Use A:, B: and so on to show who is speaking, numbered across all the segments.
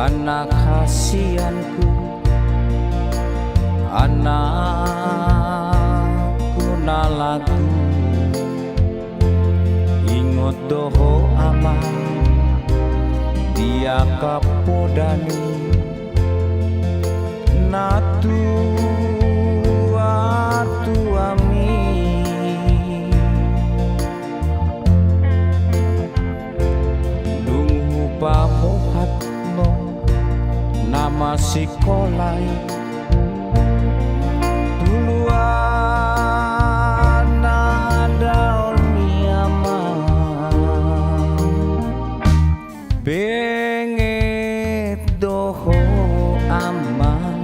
A: anak kasihanku, anakku nalaku, ingot doho aman dia kapodani natu atu ami dungu pamohatno nama sikolai duluan nadaon miaman benget doho aman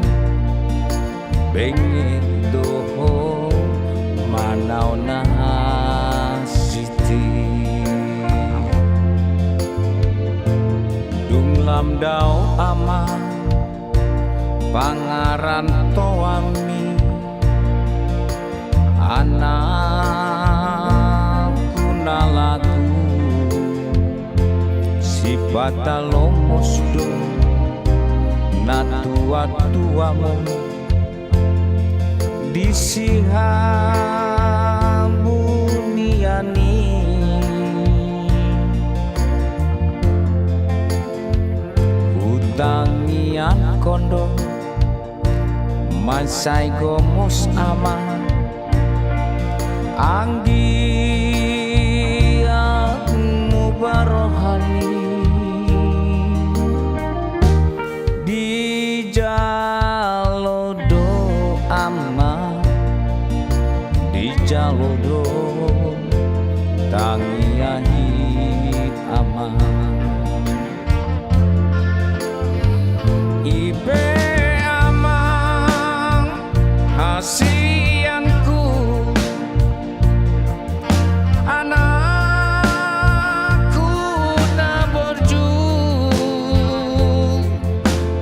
A: benget doho manau na siti dunglam dao aman pangaran toami anakku nalaku sifata lomosdo natua-tuamu disihabuniani hutangian kondo masai gomos aman anggi mubarohani di jalodo aman di jalodo tangiahi aman ibe aman hasianku anakku naborju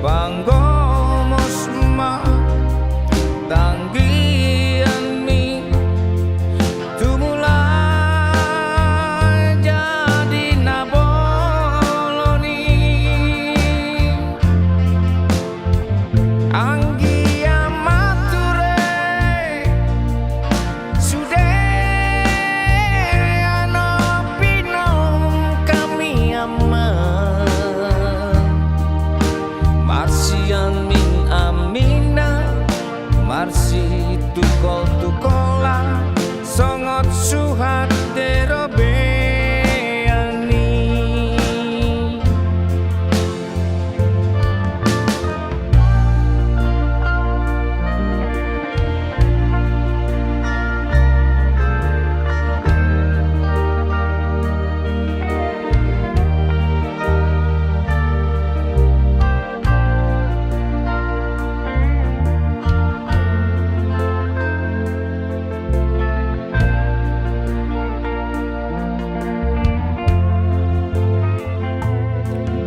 A: banggomos ma tanggian mi tumulai jadi naboloni anggi amature sude anopino kami aman marsian min amina marsi tukol-tukola songot suhat derobeani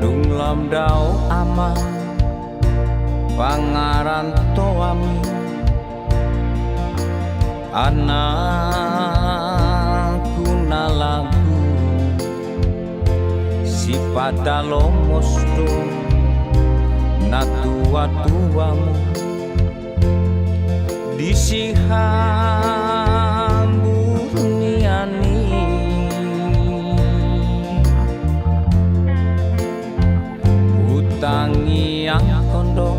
A: dunglam dao aman pangaran toami anakku nalaku sifata lomosdo natua-tuamu disihambuniani tangiang kondo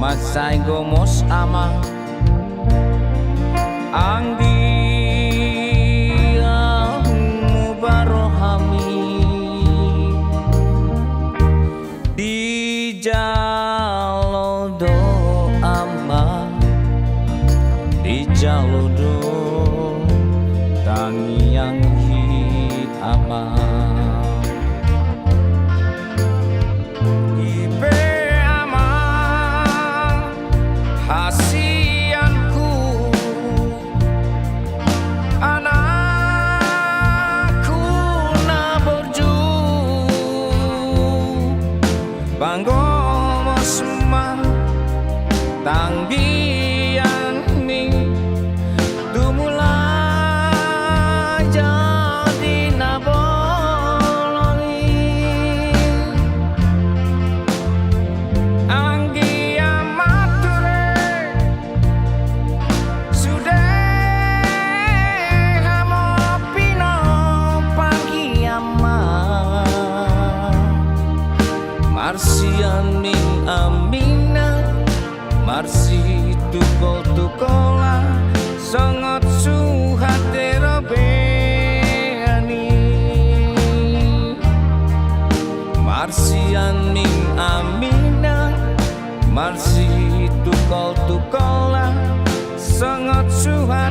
A: masai gomos ama anggi mubarohami di jalodo ama di jalodo tangiang hi ama hasianku anakku naborju banggomos ma tanggian ming tumulai jadi nabol tukol-tukolan sangat suhat